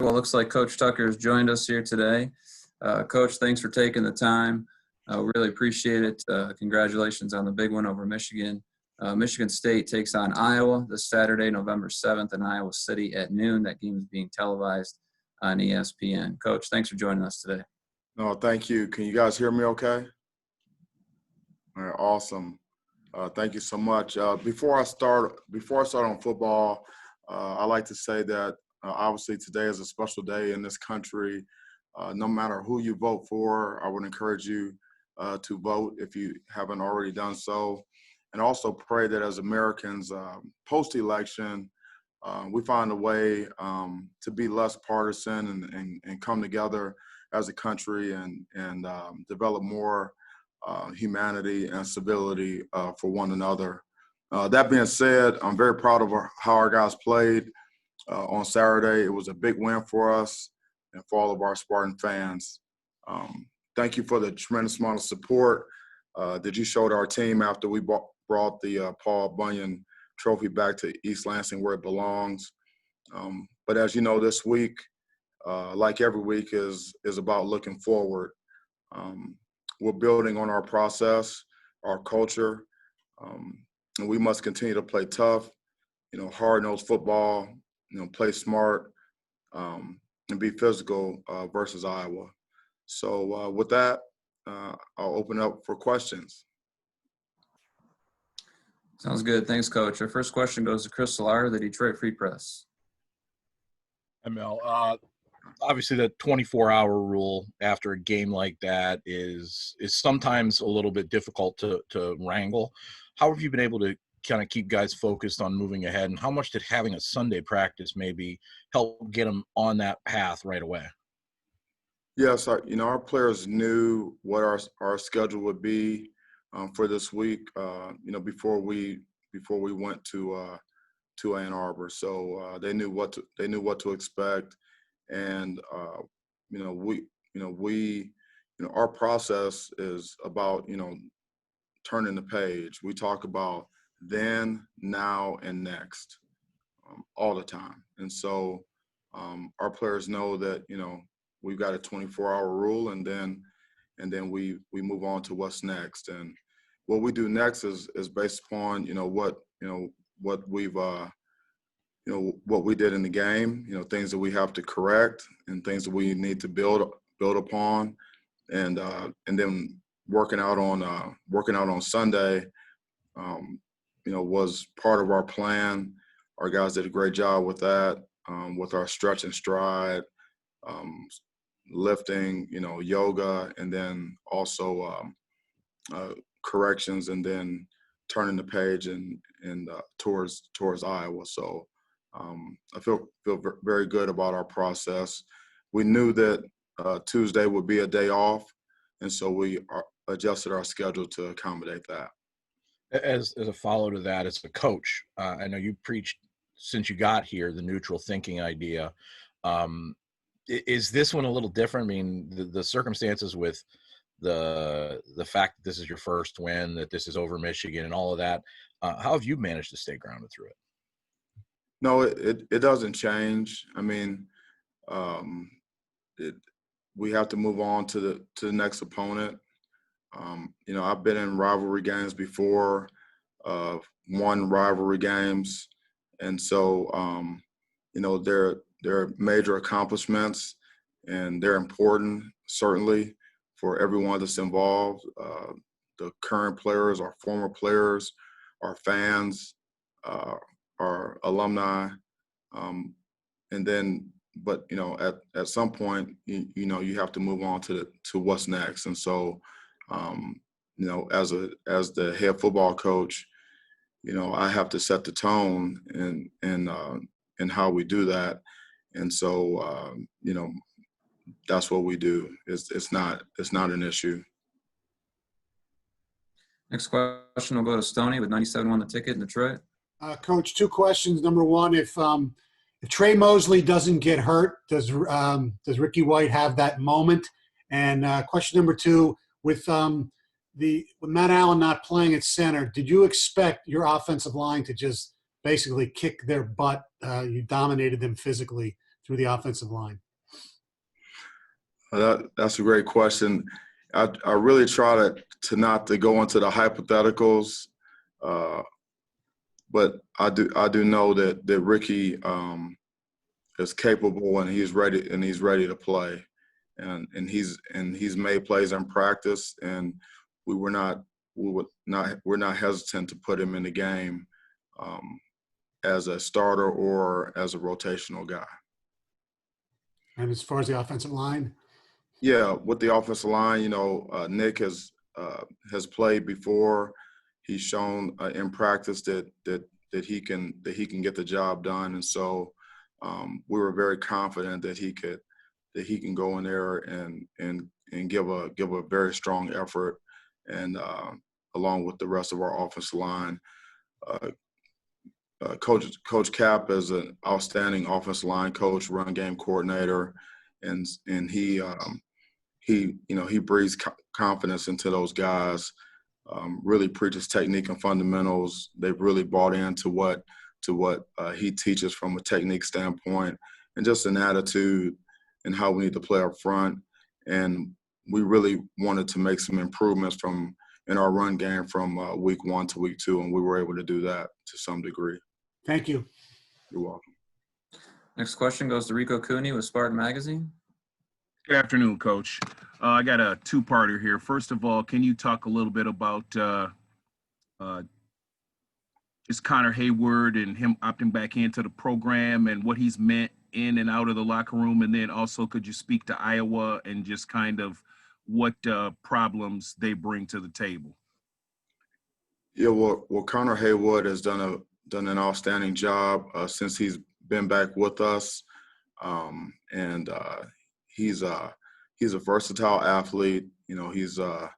Well, it looks like Coach Tucker has joined us here today. Coach, thanks for taking the time. We really appreciate it. Congratulations on the big win over Michigan. Michigan State takes on Iowa this Saturday, November 7th in Iowa City at noon. That game is being televised on ESPN. Coach, thanks for joining us today. No, thank you. Can you guys hear me okay? All right, awesome. Thank you so much. Before I start on football, I like to say that obviously today is a special day in this country. No matter who you vote for, I would encourage you to vote if you haven't already done so. And also pray that as Americans, post-election, we find a way to be less partisan and come together as a country and develop more humanity and civility for one another. That being said, I'm very proud of how our guys played on Saturday. It was a big win for us and for all of our Spartan fans. Thank you for the tremendous amount of support that you showed our team after we brought the Paul Bunyan Trophy back to East Lansing where it belongs. But as you know, this week, like every week, is about looking forward. We're building on our process, our culture, and we must continue to play tough, hard-nosed football, play smart, and be physical versus Iowa. So with that, I'll open up for questions. Sounds good. Thanks, Coach. Our first question goes to Chris Solar, the Detroit Free Press. Hi, Mel. Obviously, the 24-hour rule after a game like that is sometimes a little bit difficult to wrangle. How have you been able to kind of keep guys focused on moving ahead, and how much did having a Sunday practice maybe help get them on that path right away? Yes, our players knew what our schedule would be for this week. Before we went to Ann Arbor, so they knew what to expect, and our process is about turning the page. We talk about then, now, and next all the time, and so our players know that we've got a 24-hour rule, and then we move on to what's next. And what we do next is based upon what we've what we did in the game, things that we have to correct and things that we need to build upon, and then working out on Sunday was part of our plan. Our guys did a great job with that, with our stretch and stride, lifting, yoga, and then also corrections, and then turning the page and towards Iowa. So I feel very good about our process. We knew that Tuesday would be a day off, and so we adjusted our schedule to accommodate that. As a follow to that, as a coach, I know you preached since you got here the neutral thinking idea. Is this one a little different? I mean, the circumstances with the fact that this is your first win, that this is over Michigan, and all of that. How have you managed to stay grounded through it? No, it doesn't change. I mean, we have to move on to the next opponent. I've been in rivalry games before, won rivalry games, and so they're major accomplishments, and they're important certainly for everyone that's involved. The current players, our former players, our fans, our alumni, and then, but at some point, you have to move on to what's next. And so, as the head football coach, I have to set the tone and how we do that. And so, that's what we do. It's not an issue. Next question will go to Stoney with 97.1 The Ticket in Detroit. Coach, two questions. Number one, if Trey Mosley doesn't get hurt, does Ricky White have that moment? And question number two, with Matt Allen not playing at center, did you expect your offensive line to just basically kick their butt? You dominated them physically through the offensive line? That's a great question. I really try to not to go into the hypotheticals, but I do know that Ricky is capable and he's ready to play, and he's made plays in practice, and we're not hesitant to put him in the game as a starter or as a rotational guy. And as far as the offensive line? Yeah, with the offensive line, Nick has played before. He's shown in practice that he can get the job done, and so we were very confident that he can go in there and give a very strong effort, and along with the rest of our offensive line. Coach Cap is an outstanding offensive line coach, run game coordinator, and he breathes confidence into those guys. Really preaches technique and fundamentals. They've really bought into what he teaches from a technique standpoint, and just an attitude and how we need to play up front. And we really wanted to make some improvements in our run game from week 1 to week 2, and we were able to do that to some degree. Thank you. You're welcome. Next question goes to Rico Cooney with Spartan Magazine. Good afternoon, Coach. I got a two-parter here. First of all, can you talk a little bit about just Connor Hayward and him opting back into the program and what he's meant in and out of the locker room? And then also, could you speak to Iowa and just kind of what problems they bring to the table? Yeah, well, Connor Haywood has done an outstanding job since he's been back with us, and he's a versatile athlete. He's a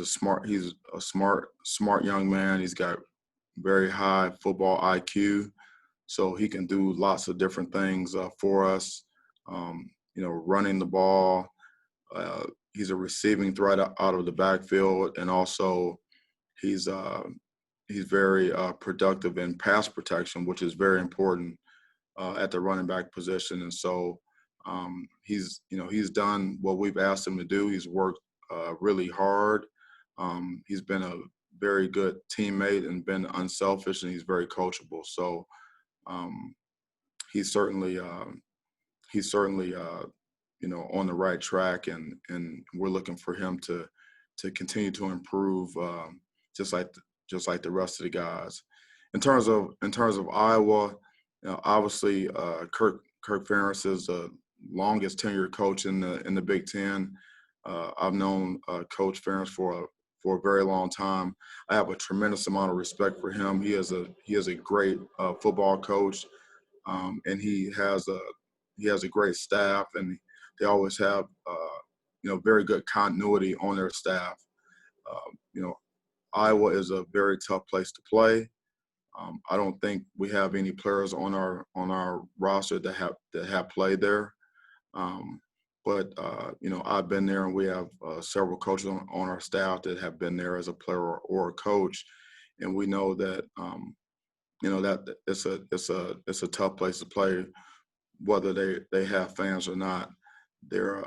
smart young man. He's got very high football IQ, so he can do lots of different things for us. Running the ball. He's a receiving threat out of the backfield, and also he's very productive in pass protection, which is very important at the running back position. And so he's done what we've asked him to do. He's worked really hard. He's been a very good teammate and been unselfish, and he's very coachable. So he's certainly on the right track, and we're looking for him to continue to improve, just like the rest of the guys. In terms of Iowa, obviously Kirk Ferentz is the longest tenured coach in the Big Ten. I've known Coach Ferentz for a very long time. I have a tremendous amount of respect for him. He is a great football coach, and he has a great staff, and they always have very good continuity on their staff. Iowa is a very tough place to play. I don't think we have any players on our roster that have played there. But I've been there, and we have several coaches on our staff that have been there as a player or a coach, and we know that that it's a tough place to play, whether they have fans or not. They're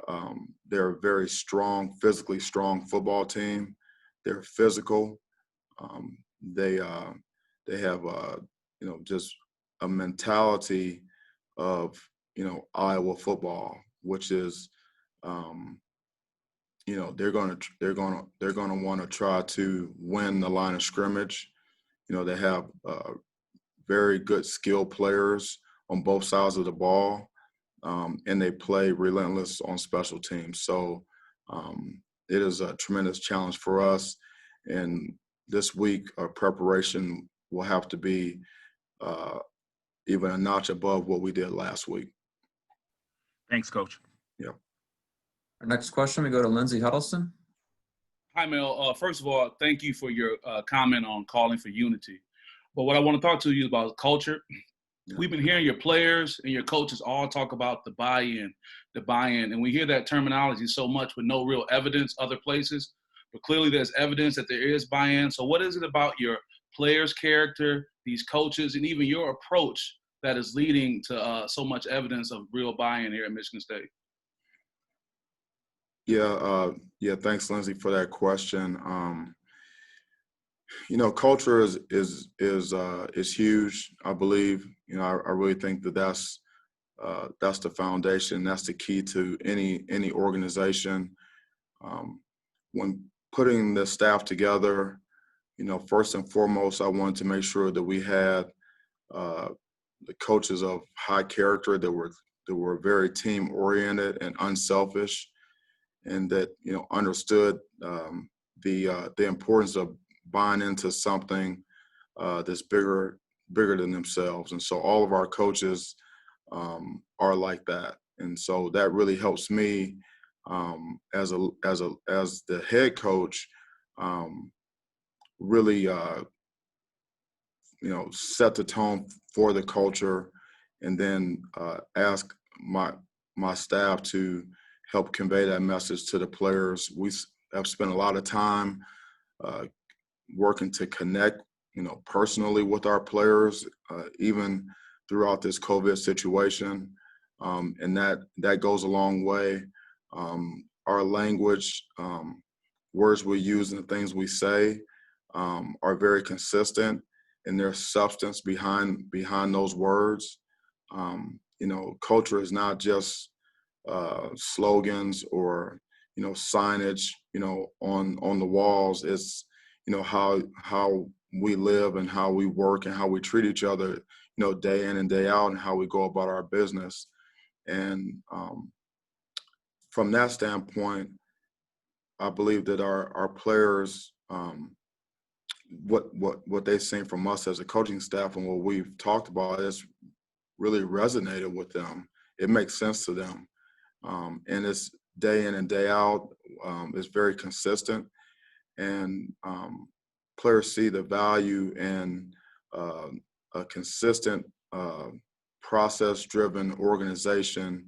a very strong, physically strong football team. They're physical. They have just a mentality of Iowa football, which is they're gonna want to try to win the line of scrimmage. They have very good skilled players on both sides of the ball, and they play relentless on special teams. So it is a tremendous challenge for us, and this week our preparation will have to be even a notch above what we did last week. Thanks, Coach. Yeah. Our next question, we go to Lindsey Huddleston. Hi, Mel. First of all, thank you for your comment on calling for unity. But what I want to talk to you about is culture. Yeah. We've been hearing your players and your coaches all talk about the buy-in, and we hear that terminology so much with no real evidence other places. But clearly there's evidence that there is buy-in. So what is it about your players' character, these coaches, and even your approach that is leading to so much evidence of real buy-in here at Michigan State? Yeah, thanks, Lindsay, for that question. Culture is huge. I believe. I really think that that's the foundation. That's the key to any organization. When putting the staff together, first and foremost, I wanted to make sure that we had the coaches of high character that were very team oriented and unselfish, and that understood the importance of buying into something that's bigger than themselves. And so all of our coaches are like that, and so that really helps me as the head coach really set the tone for the culture, and then ask my staff to help convey that message to the players. We have spent a lot of time working to connect, personally with our players, even throughout this COVID situation, and that goes a long way. Our language, words we use, and the things we say are very consistent, and there's substance behind those words. Culture is not just slogans or signage on the walls. It's how we live and how we work and how we treat each other day in and day out, and how we go about our business. And from that standpoint, I believe that our players, what they've seen from us as a coaching staff and what we've talked about has really resonated with them. It makes sense to them. And it's day in and day out. It's very consistent. And players see the value in a consistent, process-driven organization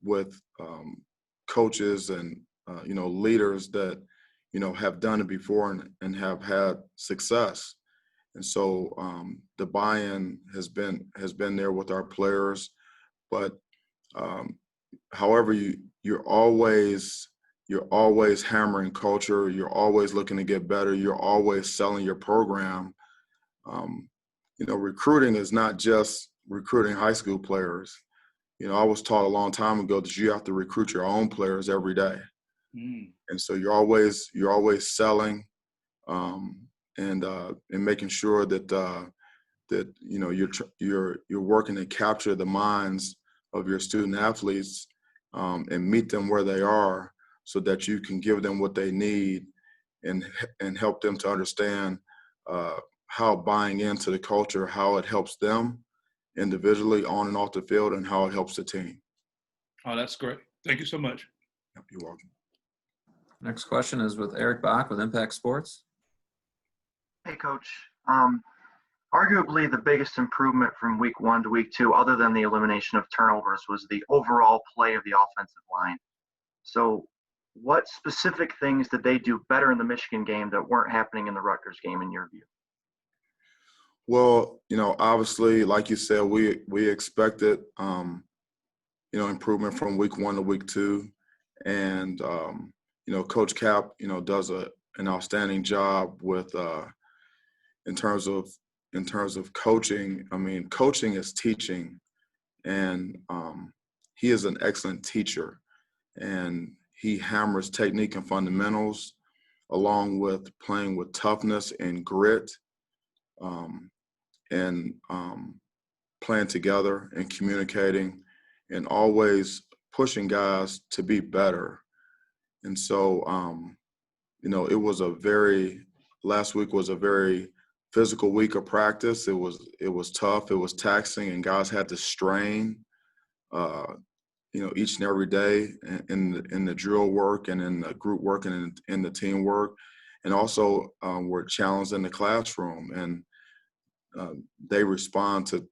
with coaches and leaders that have done it before and have had success. And so the buy-in has been there with our players. But however, you're always hammering culture. You're always looking to get better. You're always selling your program. Recruiting is not just recruiting high school players. I was taught a long time ago that you have to recruit your own players every day. And so you're always selling, and making sure that you're working to capture the minds of your student athletes, and meet them where they are, so that you can give them what they need and help them to understand how buying into the culture, how it helps them individually on and off the field, and how it helps the team. Oh, that's great. Thank you so much. You're welcome. Next question is with Eric Bach with Impact Sports. Hey, Coach. Arguably the biggest improvement from week 1 to week 2, other than the elimination of turnovers, was the overall play of the offensive line. So what specific things did they do better in the Michigan game that weren't happening in the Rutgers game, in your view? Well, obviously, like you said, we expected, improvement from week 1 to week 2. And, Coach Cap, does an outstanding job with, in terms of coaching. I mean, coaching is teaching, and he is an excellent teacher, and he hammers technique and fundamentals along with playing with toughness and grit, and playing together and communicating and always pushing guys to be better. And so, last week was a very physical week of practice. It was tough. It was taxing, and guys had to strain, each and every day in the drill work and in the group work and in the team work, and also were challenged in the classroom. And they respond to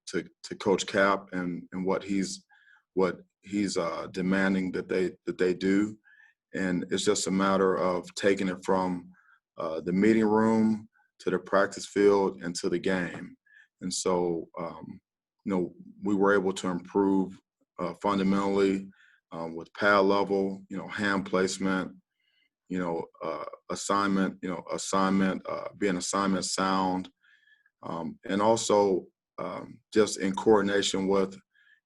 Coach Cap and what he's demanding that they do. And it's just a matter of taking it from the meeting room to the practice field and to the game. And so we were able to improve fundamentally with pad level, hand placement, assignment, being assignment sound, and also just in coordination with,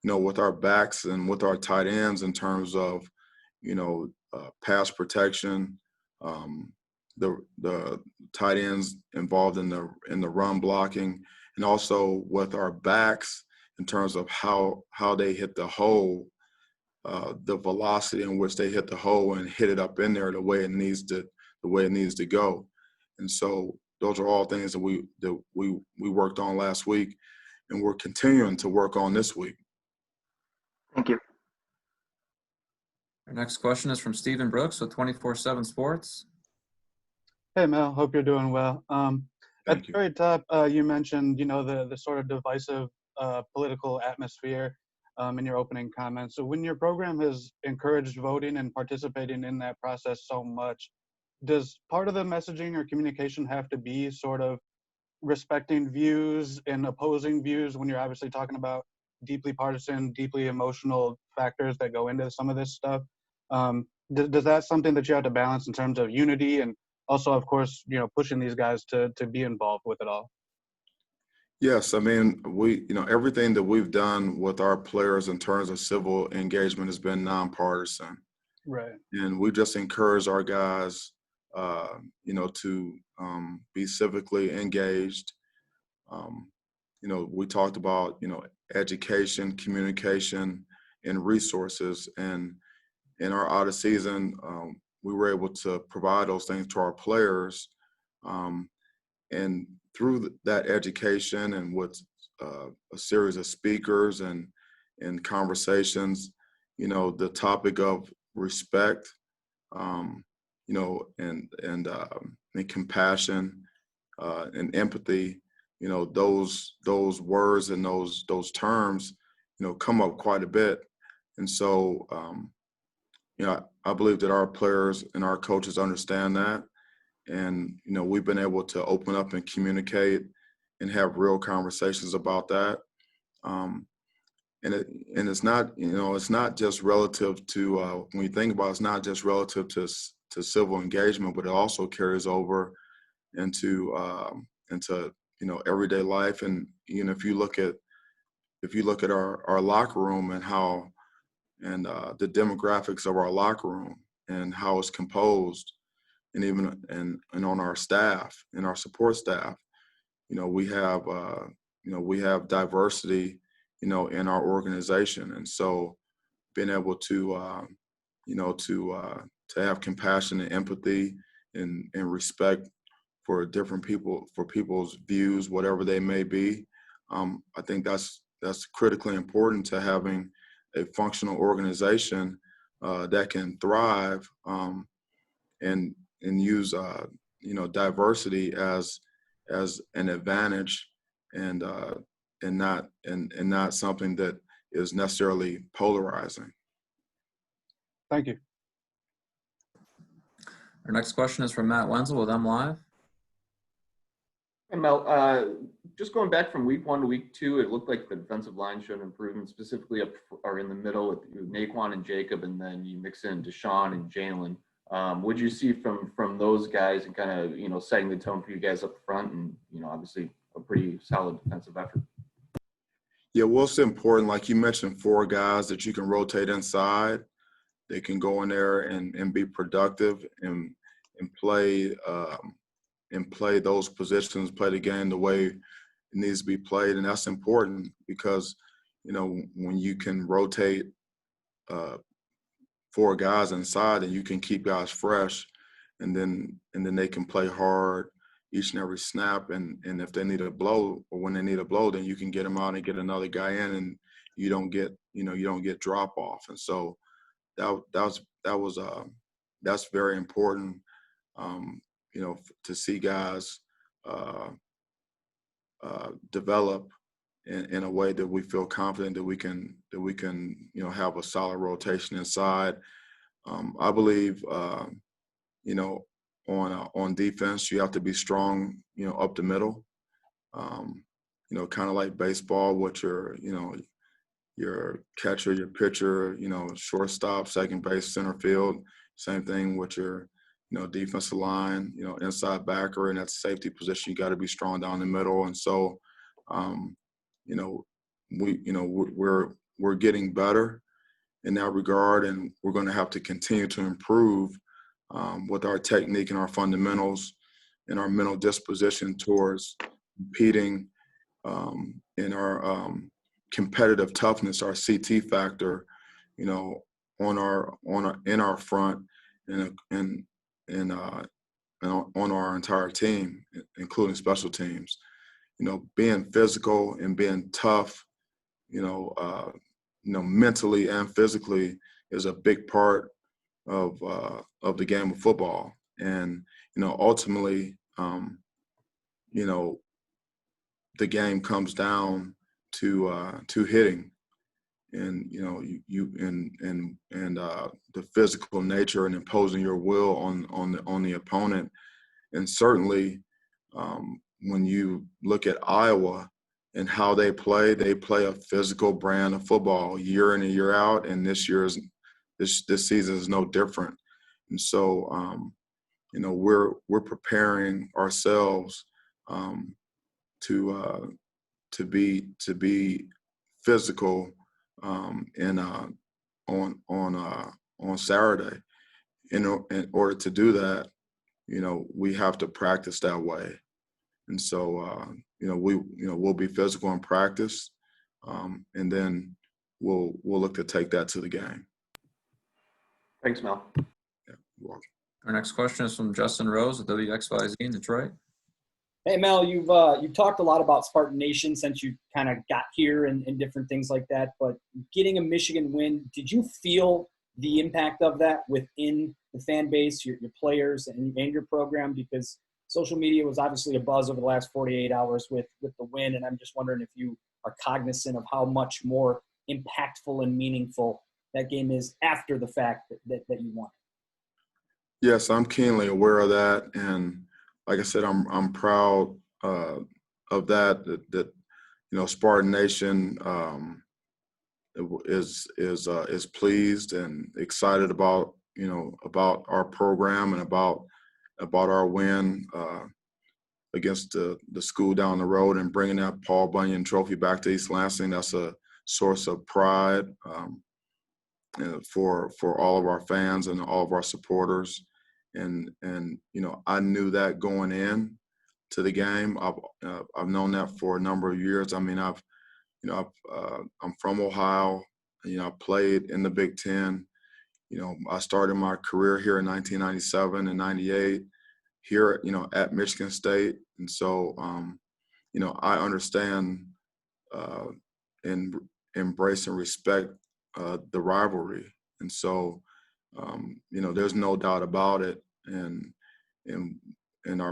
with our backs and with our tight ends in terms of, pass protection, the tight ends involved in the run blocking, and also with our backs in terms of how they hit the hole, the velocity in which they hit the hole and hit it up in there the way it needs to go. And so those are all things that we worked on last week, and we're continuing to work on this week. Thank you. Our next question is from Stephen Brooks with 24/7 Sports. Hey, Mel. Hope you're doing well. At Thank the you. very top, you mentioned, the sort of divisive political atmosphere in your opening comments. So when your program has encouraged voting and participating in that process so much, does part of the messaging or communication have to be sort of respecting views and opposing views when you're obviously talking about deeply partisan, deeply emotional factors that go into some of this stuff? Does that something that you have to balance in terms of unity and also, of course, pushing these guys to be involved with it all? Yes, I mean, everything that we've done with our players in terms of civil engagement has been nonpartisan. Right. And we just encourage our guys, to be civically engaged. We talked about, education, communication, and resources. And in our out of season, we were able to provide those things to our players. And through that education and with a series of speakers and conversations, the topic of respect, and compassion and empathy, those words and those terms, come up quite a bit. And so, I believe that our players and our coaches understand that. And, we've been able to open up and communicate and have real conversations about that. And it's not, it's not just relative to, when you think about it, it's not just relative to civil engagement, but it also carries over into everyday life. And, if you look at our locker room and how, and the demographics of our locker room and how it's composed, and even and on our staff and our support staff, we have diversity, in our organization. And so being able to have compassion and empathy and respect for different people, for people's views, whatever they may be, I think that's critically important to having a functional organization that can thrive and use diversity as an advantage and not something that is necessarily polarizing. Thank you. Our next question is from Matt Wenzel with MLive. Hey, Mel, just going back from week 1 to week 2, it looked like the defensive line showed improvement, specifically up or in the middle with Naquan and Jacob, and then you mix in Deshaun and Jalen. What did you see from those guys and kind of, setting the tone for you guys up front and, obviously a pretty solid defensive effort? Yeah, well, it's important. Like you mentioned, 4 guys that you can rotate inside. They can go in there and be productive and play those positions, play the game the way it needs to be played. And that's important because, when you can rotate 4 guys inside and you can keep guys fresh, and then they can play hard each and every snap. And if they need a blow or when they need a blow, then you can get them out and get another guy in, and you don't get drop off. And so that's very important. To see guys develop in a way that we feel confident that we can have a solid rotation inside. I believe on defense you have to be strong up the middle. kind of like baseball with your catcher, your pitcher, shortstop, second base, center field. Same thing with your, defensive line, inside backer, and that's safety position. You got to be strong down the middle. And so, we're getting better in that regard, and we're going to have to continue to improve with our technique and our fundamentals and our mental disposition towards competing in our competitive toughness, our CT factor, in our front and on our entire team, including special teams. Being physical and being tough, mentally and physically is a big part of the game of football. And, ultimately, the game comes down to hitting, and the physical nature and imposing your will on the opponent. And certainly, when you look at Iowa and how they play a physical brand of football year in and year out, and this season is no different. And so, we're preparing ourselves to be physical on Saturday. In order to do that, we have to practice that way. And so, we'll be physical in practice, and then we'll look to take that to the game. Thanks, Mel. Yeah, you're welcome. Our next question is from Justin Rose with WXYZ in Detroit. Hey, Mel, you've talked a lot about Spartan Nation since you kind of got here and different things like that, but getting a Michigan win, did you feel the impact of that within the fan base, your players, and your program? Because social media was obviously a buzz over the last 48 hours with the win, and I'm just wondering if you are cognizant of how much more impactful and meaningful that game is after the fact that you won. Yes, I'm keenly aware of that, and like I said, I'm proud of that. Spartan Nation is pleased and excited about our program and about our win against the school down the road, and bringing that Paul Bunyan Trophy back to East Lansing. That's a source of pride for all of our fans and all of our supporters. And I knew that going in to the game. I've known that for a number of years. I mean, I'm from Ohio. I played in the Big Ten. I started my career here in 1997 and 98 here, at Michigan State. And so, I understand and embrace and respect the rivalry. And so, there's no doubt about it. And I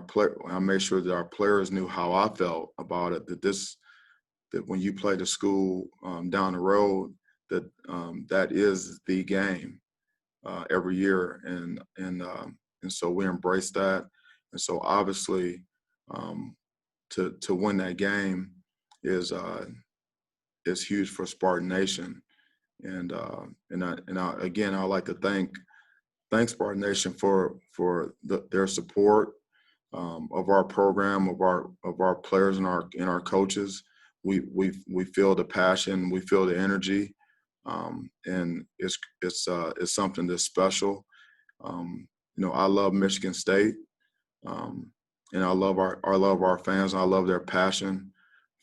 made sure that our players knew how I felt about it, that when you play the school down the road, that is the game every year. And so we embrace that. And so obviously to win that game is huge for Spartan Nation. And I'd like to thank Spartan Nation for their support of our program, of our players and our coaches. We feel the passion, we feel the energy, and it's something that's special. I love Michigan State, and I love our fans. I love their passion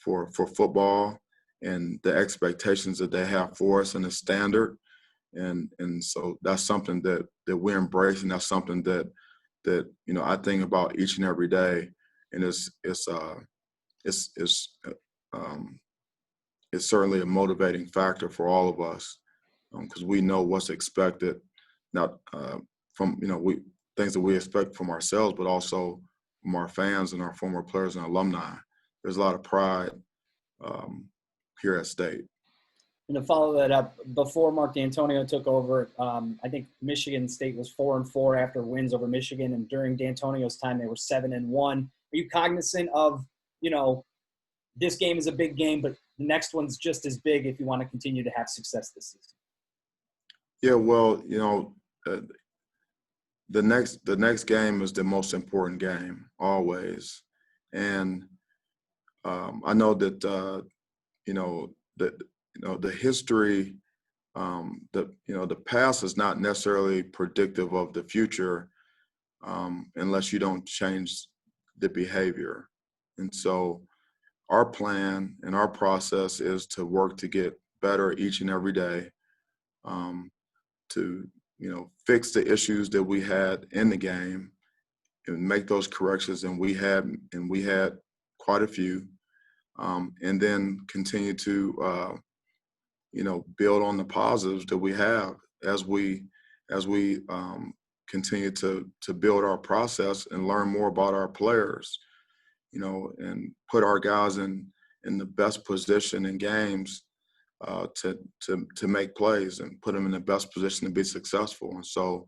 for football and the expectations that they have for us and the standard. And so that's something that we embrace, and that's something that I think about each and every day. And it's certainly a motivating factor for all of us, because we know what's expected, not from things that we expect from ourselves, but also from our fans and our former players and alumni. There's a lot of pride here at State. And to follow that up, before Mark D'Antonio took over, I think Michigan State was 4-4 after wins over Michigan, and during D'Antonio's time, they were 7-1. Are you cognizant of, this game is a big game, but the next one's just as big if you want to continue to have success this season? Yeah, well, the next game is the most important game always, and I know that the history, the past is not necessarily predictive of the future unless you don't change the behavior. And so our plan and our process is to work to get better each and every day, to fix the issues that we had in the game and make those corrections, and we had quite a few, and then continue to build on the positives that we have as we continue to build our process and learn more about our players, and put our guys in the best position in games to make plays and put them in the best position to be successful. And so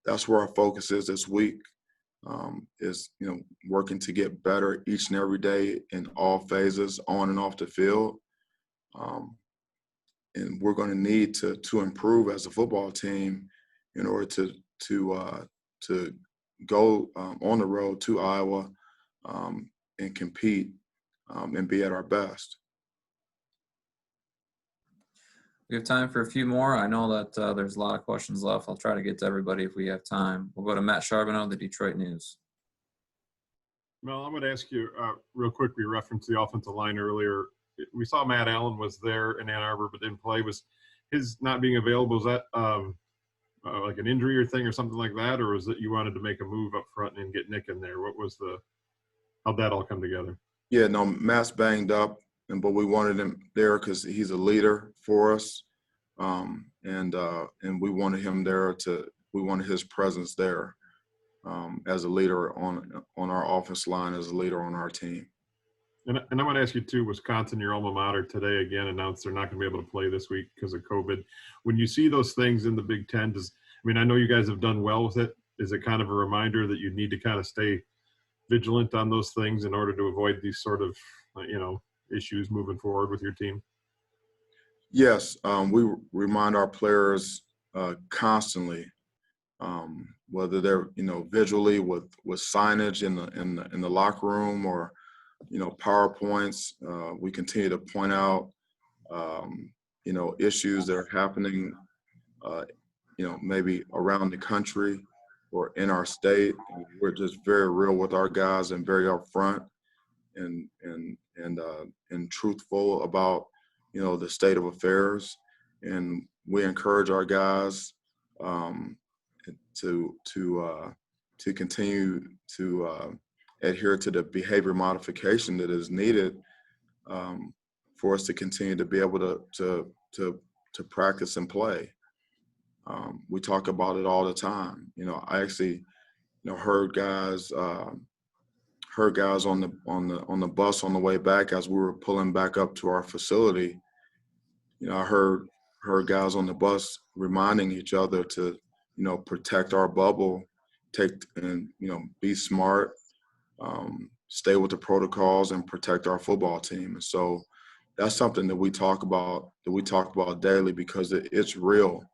that's where our focus is this week, is working to get better each and every day in all phases, on and off the field. And we're going to need to improve as a football team in order to go on the road to Iowa and compete and be at our best. We have time for a few more. I know that there's a lot of questions left. I'll try to get to everybody if we have time. We'll go to Matt Charbonneau, the Detroit News. Mel, I'm going to ask you real quick. We referenced the offensive line earlier. We saw Matt Allen was there in Ann Arbor but didn't play. Was his not being available, was that like an injury or thing or something like that, or was it you wanted to make a move up front and get Nick in there? How'd that all come together? Yeah, no, Matt's banged up, but we wanted him there because he's a leader for us, and we wanted him there we wanted his presence there as a leader on our offense line, as a leader on our team. And I'm going to ask you too, Wisconsin, your alma mater, today again announced they're not going to be able to play this week because of COVID. When you see those things in the Big Ten, I know you guys have done well with it. Is it kind of a reminder that you need to kind of stay vigilant on those things in order to avoid these sort of, issues moving forward with your team? Yes, we remind our players constantly, whether they're visually with signage in the locker room or PowerPoints. We continue to point out issues that are happening maybe around the country or in our state. We're just very real with our guys and very upfront and truthful about the state of affairs, and we encourage our guys to continue to adhere to the behavior modification that is needed for us to continue to be able to practice and play. We talk about it all the time. I actually heard guys on the bus on the way back as we were pulling back up to our facility. I heard guys on the bus reminding each other to protect our bubble, be smart, stay with the protocols, and protect our football team. And so that's something that we talk about daily because it's real.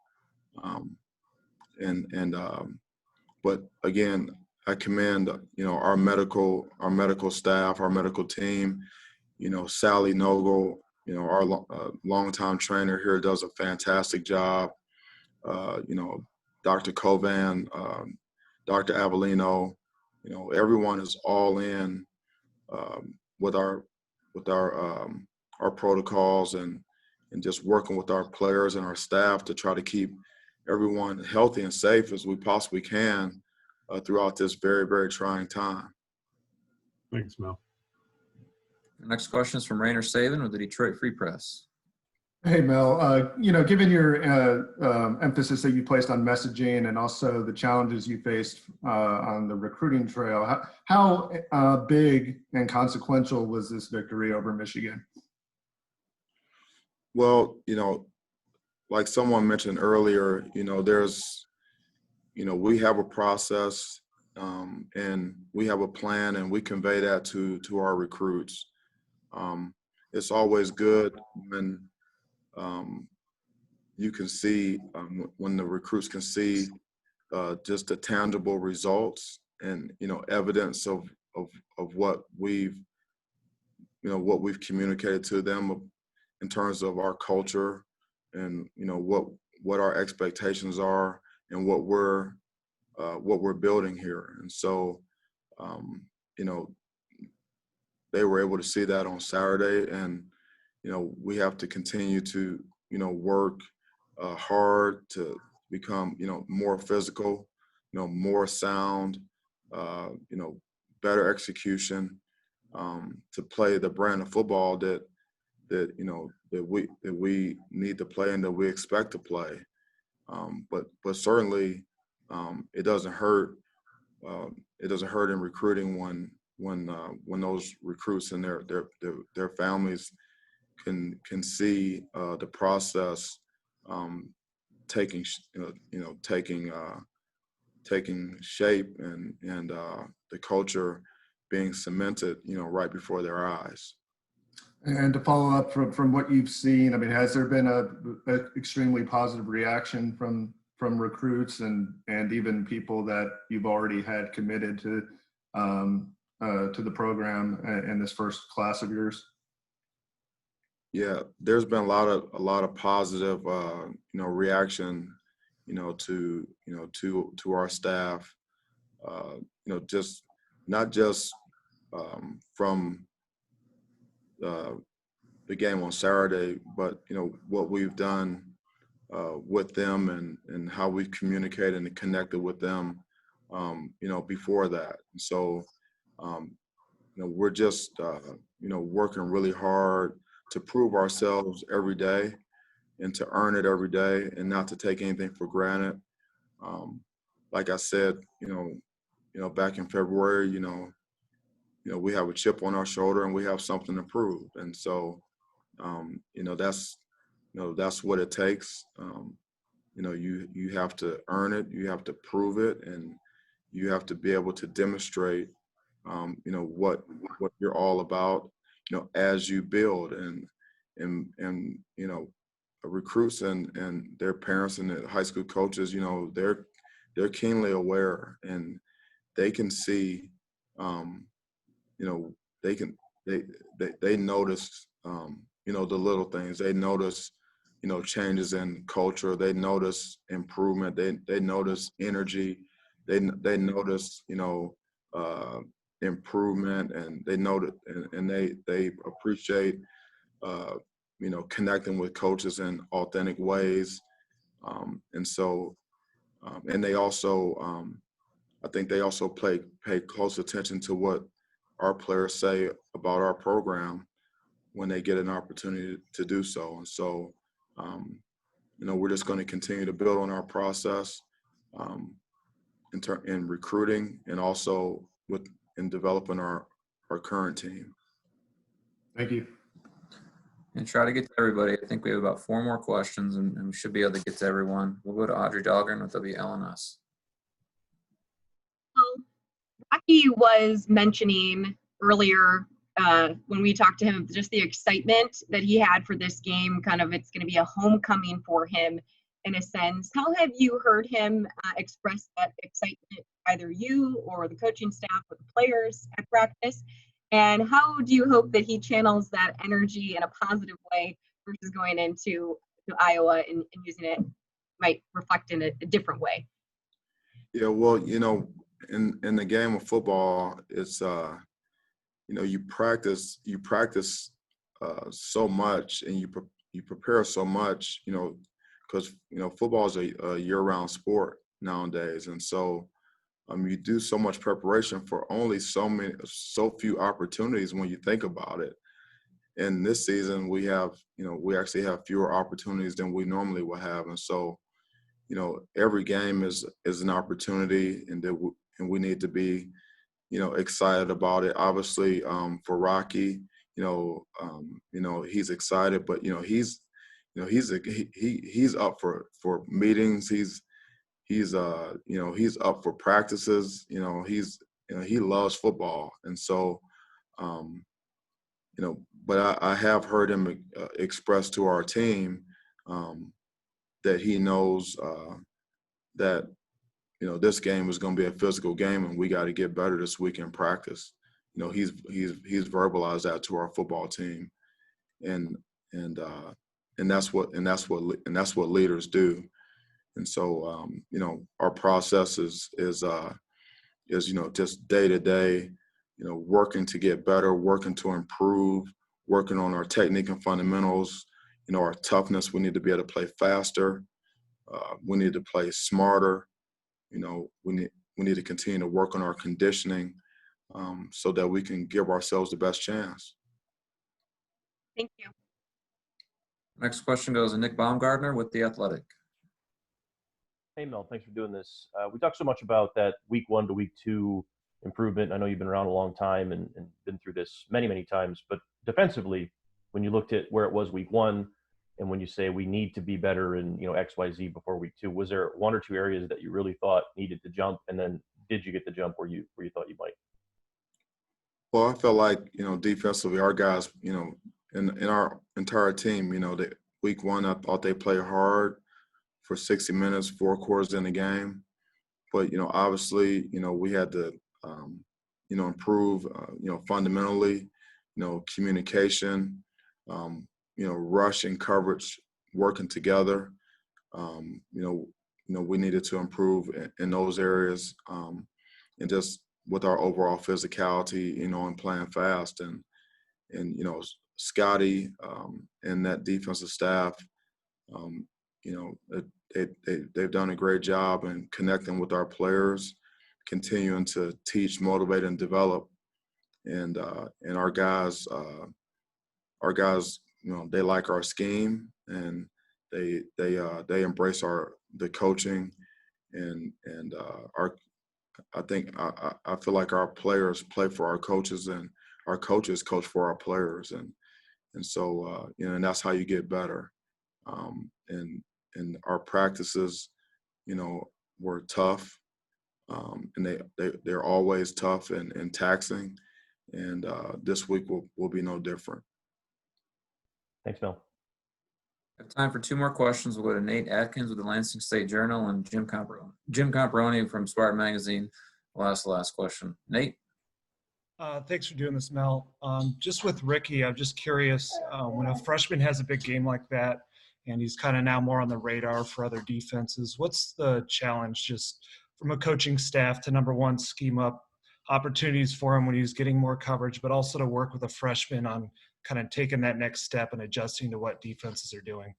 But again, I commend our medical staff, our medical team. Sally Nogle, our longtime trainer here, does a fantastic job. Dr. Kovan, Dr. Avellino, everyone is all in with our protocols and just working with our players and our staff to try to keep everyone healthy and safe as we possibly can throughout this very, very trying time. Thanks, Mel. The next question is from Rainer Saban with the Detroit Free Press. Hey, Mel, given your emphasis that you placed on messaging and also the challenges you faced on the recruiting trail, how big and consequential was this victory over Michigan? Well, like someone mentioned earlier, we have a process and we have a plan, and we convey that to our recruits. It's always good when you can see, when the recruits can see just the tangible results and, evidence of what we've communicated to them in terms of our culture and, what our expectations are and what we're building here. And so, they were able to see that on Saturday, and, we have to continue to, work hard to become, more physical, more sound, better execution, to play the brand of football that we need to play and that we expect to play. But certainly, it doesn't hurt. It doesn't hurt in recruiting when those recruits and their families can see the process taking taking shape and the culture being cemented, right before their eyes. And to follow up from what you've seen, I mean, has there been a extremely positive reaction from recruits and even people that you've already had committed to the program in this first class of yours? Yeah, there's been a lot of positive, reaction, to our staff, just not just from the game on Saturday, but what we've done with them and how we've communicated and connected with them, before that. And so, we're just working really hard to prove ourselves every day and to earn it every day and not to take anything for granted. Like I said, back in February, we have a chip on our shoulder and we have something to prove. And so, that's what it takes. You have to earn it, you have to prove it, and you have to be able to demonstrate, what you're all about, as you build and recruits and their parents and the high school coaches, they're keenly aware and they can see, they notice, the little things. They notice, changes in culture. They notice improvement. They notice energy. They notice, improvement, and they notice and they appreciate, connecting with coaches in authentic ways. And so, and they also, I think they also pay close attention to what our players say about our program when they get an opportunity to do so. And so, we're just going to continue to build on our process in recruiting and also in developing our current team. Thank you. And try to get to everybody. I think we have about 4 more questions, and we should be able to get to everyone. We'll go to Audrey Dahlgren with WLNS. Rocky was mentioning earlier when we talked to him, just the excitement that he had for this game, kind of it's going to be a homecoming for him in a sense. How have you heard him express that excitement, either you or the coaching staff or the players at practice? And how do you hope that he channels that energy in a positive way versus going into Iowa and using it might reflect in a different way? Yeah, well, in the game of football, it's you practice so much and you prepare so much, because football is a year-round sport nowadays, and so you do so much preparation for only so few opportunities when you think about it. And this season we actually have fewer opportunities than we normally would have, and so every game is an opportunity, and we need to be excited about it. Obviously, for Rocky, he's excited, but he's up for meetings. He's up for practices. He loves football, and so but I have heard him express to our team that he knows that this game is going to be a physical game, and we got to get better this week in practice. He's verbalized that to our football team, and that's what leaders do. And so our process is just day to day, working to get better, working to improve, working on our technique and fundamentals. Our toughness. We need to be able to play faster. We need to play smarter. We need to continue to work on our conditioning so that we can give ourselves the best chance. Thank you. Next question goes to Nick Baumgartner with The Athletic. Hey, Mel, thanks for doing this. We talked so much about that week 1 to week 2 improvement. I know you've been around a long time and been through this many, many times. But defensively, when you looked at where it was week 1 and when you say we need to be better in X, Y, Z before week 2, was there 1 or 2 areas that you really thought needed to jump? And then did you get the jump where you thought you might? Well, I felt like, defensively, our guys, in our entire team, that week 1, I thought they played hard for 60 minutes, 4 quarters in the game. But, obviously, we had to, improve, fundamentally, communication, rush and coverage, working together. We needed to improve in those areas, and just with our overall physicality, and playing fast. And Scotty and that defensive staff, they've done a great job in connecting with our players, continuing to teach, motivate, and develop. And our guys, they like our scheme, and they embrace the coaching, and I feel like our players play for our coaches, and our coaches coach for our players, and so and that's how you get better. And our practices, were tough, and they're always tough and taxing, and this week will be no different. Thanks, Mel. We have time for 2 more questions. We'll go to Nate Atkins with the Lansing State Journal and Jim Comparoni from Spartan Magazine. We'll ask the last question. Nate? Thanks for doing this, Mel. Just with Ricky, I'm just curious, when a freshman has a big game like that, and he's kind of now more on the radar for other defenses, what's the challenge just from a coaching staff to, number one, scheme up opportunities for him when he's getting more coverage, but also to work with a freshman on kind of taking that next step and adjusting to what defenses are doing?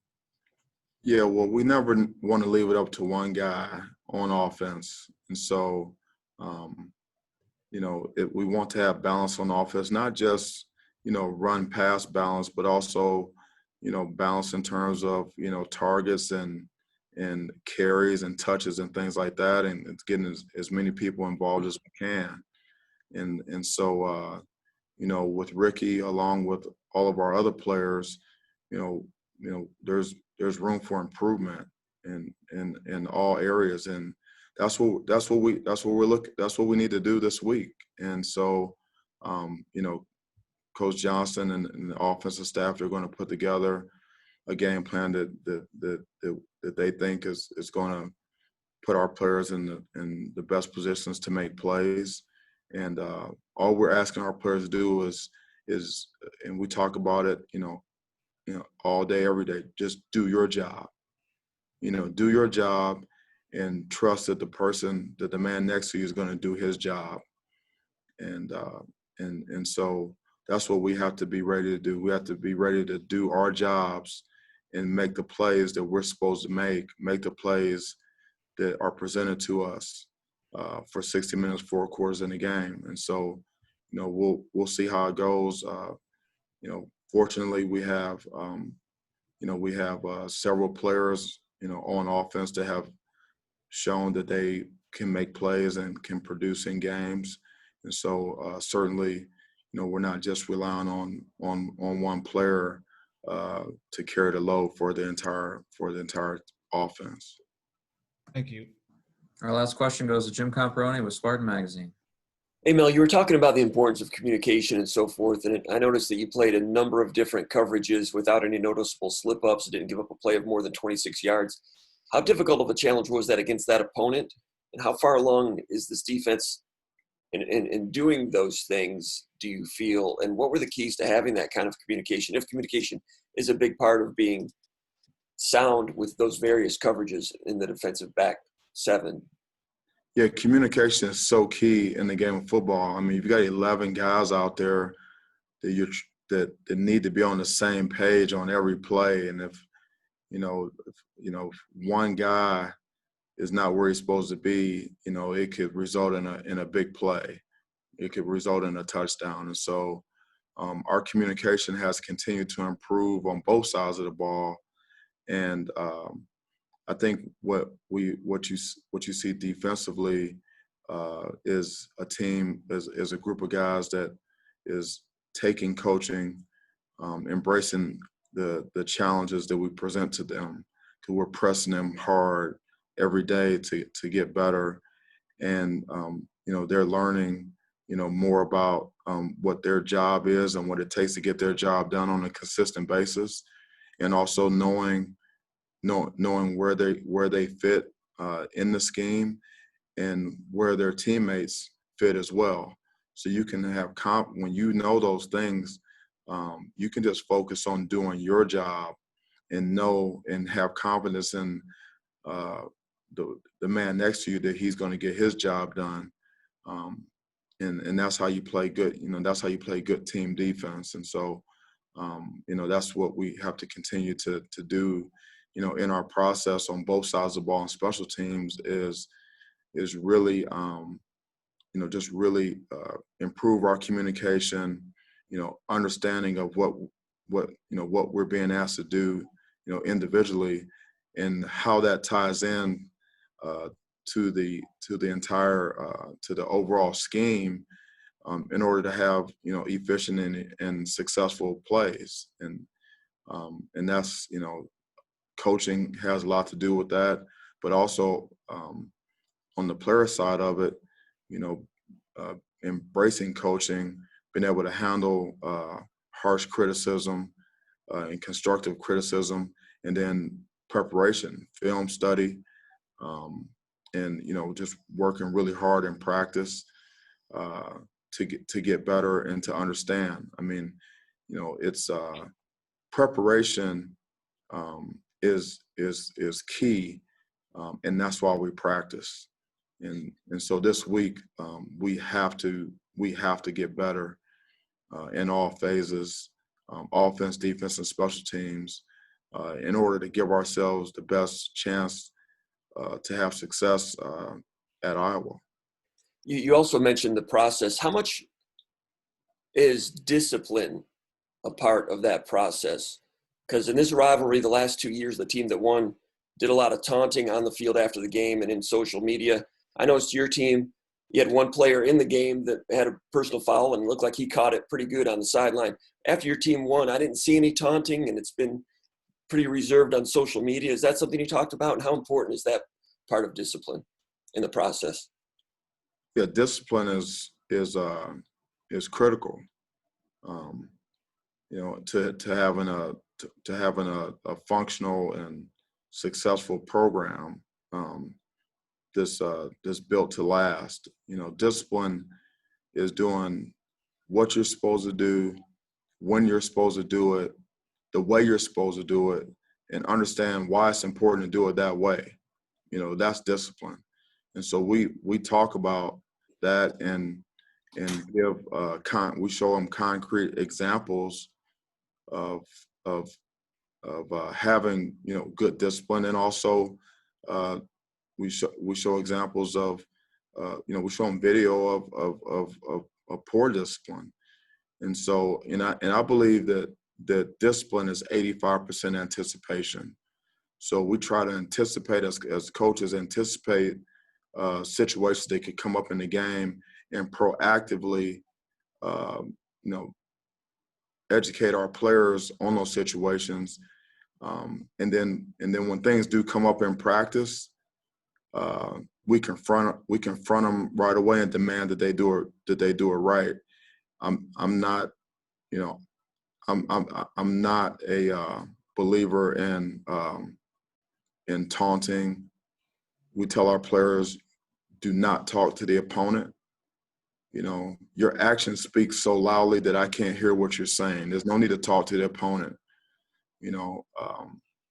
Yeah, well, we never want to leave it up to one guy on offense. And so, we want to have balance on offense, not just, run pass balance, but also, balance in terms of, targets and carries and touches and things like that. And it's getting as many people involved as we can. And so, with Ricky, along with all of our other players, there's room for improvement in all areas, and that's what we need to do this week. And so, Coach Johnson and the offensive staff are going to put together a game plan that they think is going to put our players in the best positions to make plays. And all we're asking our players to do is, and we talk about it, all day, every day, just do your job. Do your job and trust that the man next to you is going to do his job. And so that's what we have to be ready to do. We have to be ready to do our jobs and make the plays that we're supposed to make the plays that are presented to us for 60 minutes, 4 quarters in the game. And so, we'll see how it goes. Fortunately, we have several players, on offense that have shown that they can make plays and can produce in games. And so, certainly, we're not just relying on one player to carry the load for the entire offense. Thank you. Our last question goes to Jim Comparoni with Spartan Magazine. Hey, Mel, you were talking about the importance of communication and so forth, and I noticed that you played a number of different coverages without any noticeable slip-ups, didn't give up a play of more than 26 yards. How difficult of a challenge was that against that opponent, and how far along is this defense in doing those things, do you feel, and what were the keys to having that kind of communication, if communication is a big part of being sound with those various coverages in the defensive back seven? Yeah, communication is so key in the game of football. I mean, you've got 11 guys out there that need to be on the same page on every play, and if one guy is not where he's supposed to be, it could result in a big play. It could result in a touchdown, and so our communication has continued to improve on both sides of the ball, and I think what you see defensively is a team, is a group of guys that is taking coaching, embracing the challenges that we present to them, because we're pressing them hard every day to get better, and they're learning more about what their job is and what it takes to get their job done on a consistent basis, and also knowing where they fit in the scheme and where their teammates fit as well. So you can have when you know those things, you can just focus on doing your job and know and have confidence in the man next to you that he's going to get his job done. And that's how you play good. That's how you play good team defense. And so, that's what we have to continue to do. In our process on both sides of the ball and special teams is really, just really improve our communication, understanding of what we're being asked to do, individually, and how that ties in to the entire to the overall scheme, in order to have efficient and successful plays, and that's coaching has a lot to do with that, but also on the player side of it, embracing coaching, being able to handle harsh criticism and constructive criticism, and then preparation, film study, and just working really hard in practice to get better and to understand. I mean, it's preparation is key, and that's why we practice. And so this week we have to get better in all phases, offense, defense, and special teams, in order to give ourselves the best chance to have success at Iowa. You also mentioned the process. How much is discipline a part of that process? Because in this rivalry, the last 2 years, the team that won did a lot of taunting on the field after the game and in social media. I noticed your team, you had one player in the game that had a personal foul and looked like he caught it pretty good on the sideline. After your team won, I didn't see any taunting, and it's been pretty reserved on social media. Is that something you talked about, and how important is that part of discipline in the process? Yeah, discipline is critical. To having a functional and successful program that's built to last. Discipline is doing what you're supposed to do, when you're supposed to do it, the way you're supposed to do it, and understand why it's important to do it that way. That's discipline. And so we talk about that and give we show them concrete examples of having good discipline, and also we show examples of we show them video of poor discipline, and so I believe that discipline is 85% anticipation. So we try to anticipate, as coaches, anticipate situations that could come up in the game and proactively educate our players on those situations, and then when things do come up in practice, we confront them right away and demand that they do it right. I'm not, you know, I'm not a believer in taunting. We tell our players, do not talk to the opponent. You know, your actions speak so loudly that I can't hear what you're saying. There's no need to talk to the opponent. You know,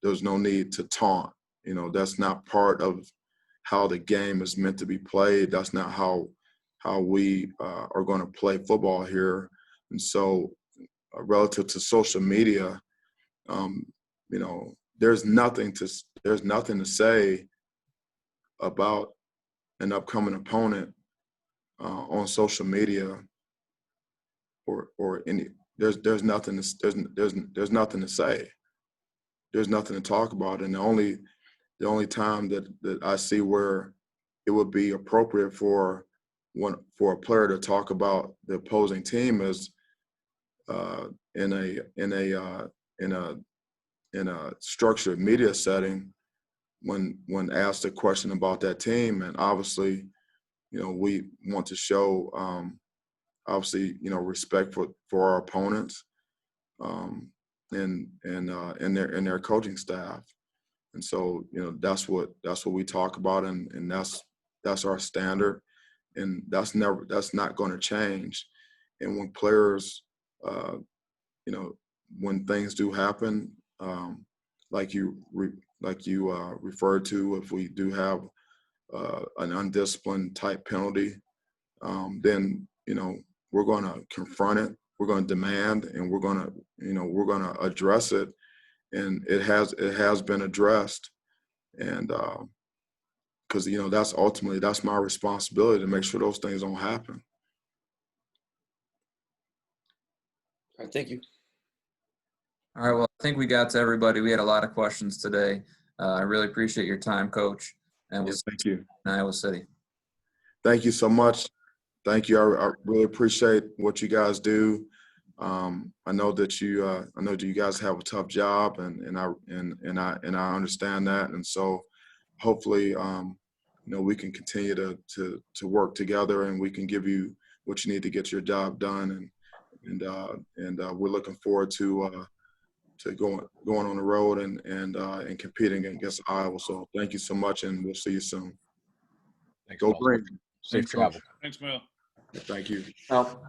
there's no need to taunt. You know, that's not part of how the game is meant to be played. That's not how we are going to play football here. And so, relative to social media, you know, there's nothing to say about an upcoming opponent on social media or any. There's nothing to say. There's nothing to talk about, and the only time that I see where it would be appropriate for a player to talk about the opposing team is in a structured media setting when asked a question about that team. And obviously, you know, we want to show obviously, you know, respect for our opponents and their coaching staff. And so, you know, that's what we talk about, and that's our standard, and that's not going to change. And when players, you know, when things do happen, like you referred to, if we do have an undisciplined type penalty, then, you know, we're going to confront it, we're going to demand, and we're going to address it. And it has been addressed, and because, you know, that's my responsibility to make sure those things don't happen. All right, thank you. All right, well, I think we got to everybody. We had a lot of questions today. I really appreciate your time, Coach, and we'll see Thank you in Iowa City. Thank you so much. Thank you. I really appreciate what you guys do. I know that you guys have a tough job, and I understand that. And so, hopefully, you know, we can continue to work together, and we can give you what you need to get your job done. And we're looking forward to going on the road and competing against Iowa. So thank you so much, and we'll see you soon. Thanks, Go Mel. Green. Safe travel. Thanks, Mel. Thank you. Well,